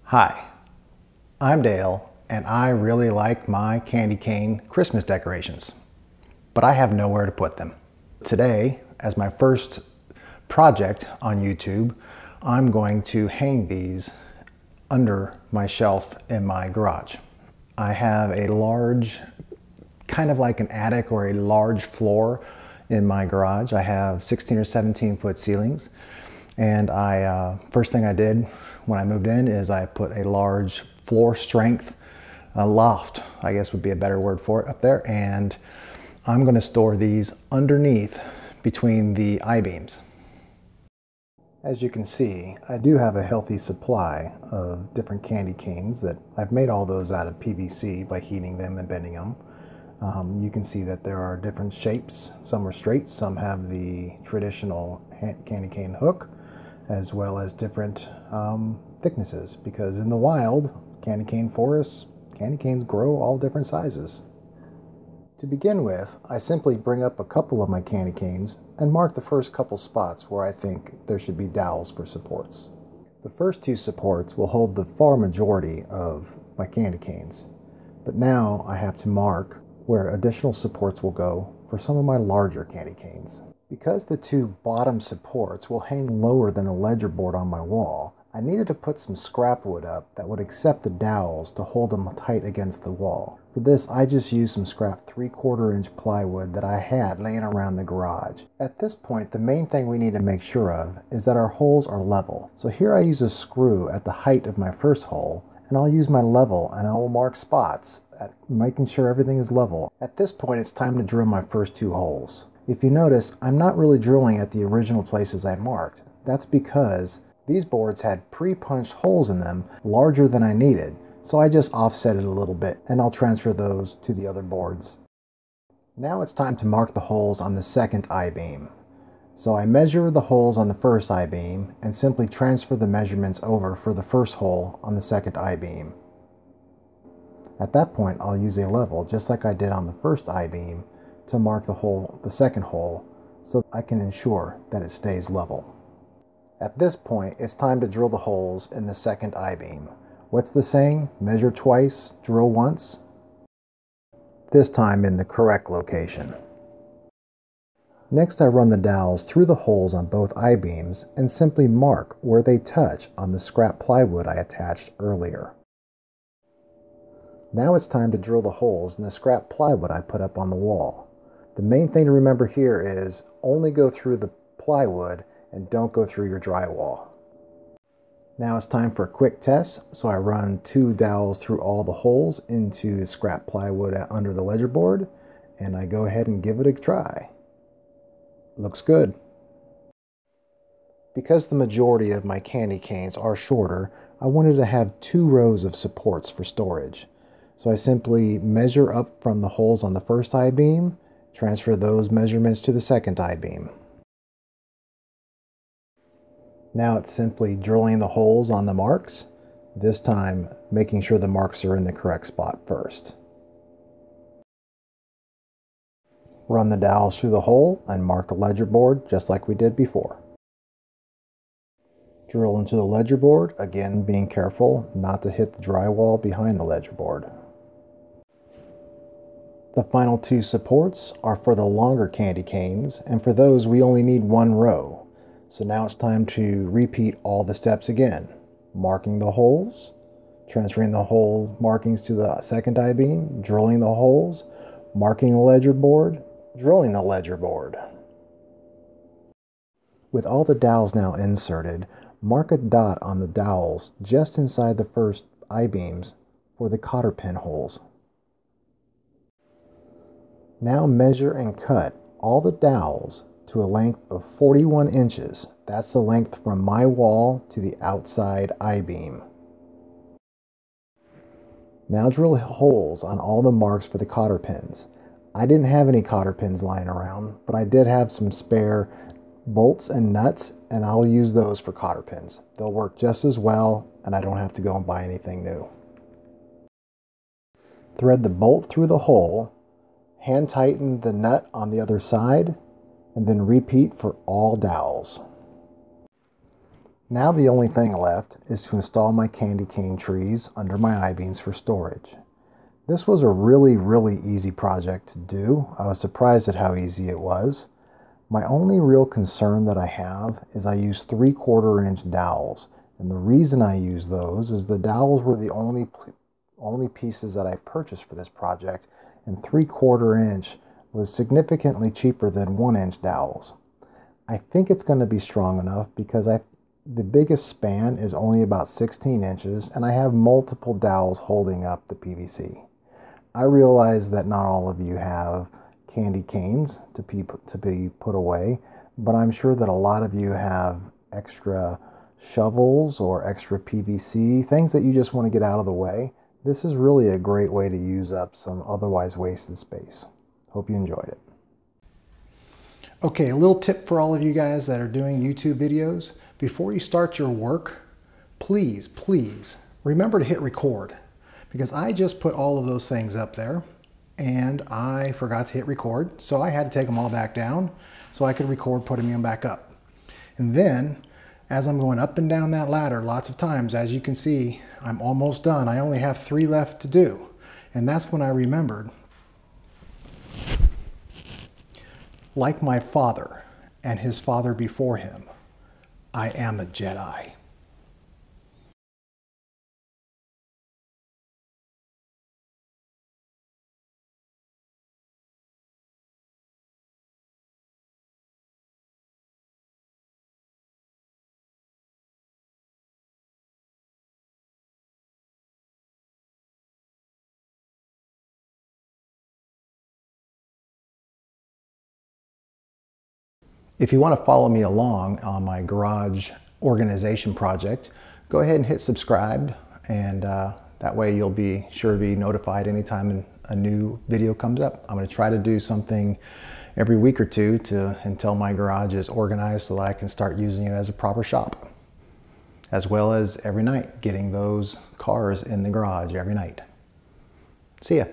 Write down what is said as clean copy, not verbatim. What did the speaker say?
Hi, I'm Dale, and I really like my candy cane Christmas decorations, but I have nowhere to put them. Today, as my first project on YouTube, I'm going to hang these under my shelf in my garage. I have a large, kind of like an attic or a large floor in my garage. I have 16 or 17 foot ceilings, and first thing I did when I moved in is I put a large floor strength loft, I guess would be a better word for it, up there, and I'm going to store these underneath between the I-beams. As you can see, I do have a healthy supply of different candy canes that I've made all those out of PVC by heating them and bending them. You can see that there are different shapes. Some are straight, some have the traditional candy cane hook, as well as different thicknesses, because in the wild candy cane forests, candy canes grow all different sizes. To begin with, I simply bring up a couple of my candy canes and mark the first couple spots where I think there should be dowels for supports. The first two supports will hold the far majority of my candy canes, but now I have to mark where additional supports will go for some of my larger candy canes. Because the two bottom supports will hang lower than the ledger board on my wall, I needed to put some scrap wood up that would accept the dowels to hold them tight against the wall. For this, I just used some scrap 3/4 inch plywood that I had laying around the garage. At this point, the main thing we need to make sure of is that our holes are level. So here I use a screw at the height of my first hole, and I'll use my level and I will mark spots at making sure everything is level. At this point, it's time to drill my first two holes. If you notice, I'm not really drilling at the original places I marked. That's because these boards had pre-punched holes in them larger than I needed, so I just offset it a little bit, and I'll transfer those to the other boards. Now it's time to mark the holes on the second I-beam. So I measure the holes on the first I-beam and simply transfer the measurements over for the first hole on the second I-beam. At that point, I'll use a level, just like I did on the first I-beam, to mark the second hole, so I can ensure that it stays level. At this point, it's time to drill the holes in the second I-beam. What's the saying? Measure twice, drill once. This time in the correct location. Next, I run the dowels through the holes on both I-beams and simply mark where they touch on the scrap plywood I attached earlier. Now it's time to drill the holes in the scrap plywood I put up on the wall. The main thing to remember here is only go through the plywood and don't go through your drywall. Now it's time for a quick test, so I run 2 dowels through all the holes into the scrap plywood under the ledger board, and I go ahead and give it a try. Looks good. Because the majority of my candy canes are shorter, I wanted to have 2 rows of supports for storage. So I simply measure up from the holes on the first I-beam, transfer those measurements to the second I-beam. Now it's simply drilling the holes on the marks, this time making sure the marks are in the correct spot first. Run the dowels through the hole and mark the ledger board just like we did before. Drill into the ledger board, again being careful not to hit the drywall behind the ledger board. The final 2 supports are for the longer candy canes, and for those we only need 1 row. So now it's time to repeat all the steps again. Marking the holes, transferring the hole markings to the second I-beam, drilling the holes, marking the ledger board, drilling the ledger board. With all the dowels now inserted, mark a dot on the dowels just inside the first I-beams for the cotter pin holes. Now measure and cut all the dowels to a length of 41 inches. That's the length from my wall to the outside I-beam. Now drill holes on all the marks for the cotter pins. I didn't have any cotter pins lying around, but I did have some spare bolts and nuts, and I'll use those for cotter pins. They'll work just as well, and I don't have to go and buy anything new. Thread the bolt through the hole, hand tighten the nut on the other side, and then repeat for all dowels. Now the only thing left is to install my candy cane trees under my I-beams for storage. This was a really easy project to do. I was surprised at how easy it was. My only real concern that I have is I use 3/4 inch dowels. And the reason I use those is the dowels were the only pieces that I purchased for this project, and 3/4 inch was significantly cheaper than 1 inch dowels. I think it's going to be strong enough because the biggest span is only about 16 inches and I have multiple dowels holding up the PVC. I realize that not all of you have candy canes to be put away, but I'm sure that a lot of you have extra shovels or extra PVC, things that you just want to get out of the way. This is really a great way to use up some otherwise wasted space. Hope you enjoyed it. Okay, a little tip for all of you guys that are doing YouTube videos. Before you start your work, please remember to hit record, because I just put all of those things up there and I forgot to hit record, so I had to take them all back down so I could record putting them back up. And then as I'm going up and down that ladder lots of times, as you can see, I'm almost done. I only have 3 left to do. And that's when I remembered, like my father and his father before him, I am a Jedi. If you want to follow me along on my garage organization project, go ahead and hit subscribe, and that way you'll be sure to be notified anytime a new video comes up. I'm going to try to do something every week or two until my garage is organized so that I can start using it as a proper shop, as well as every night getting those cars in the garage every night. See ya.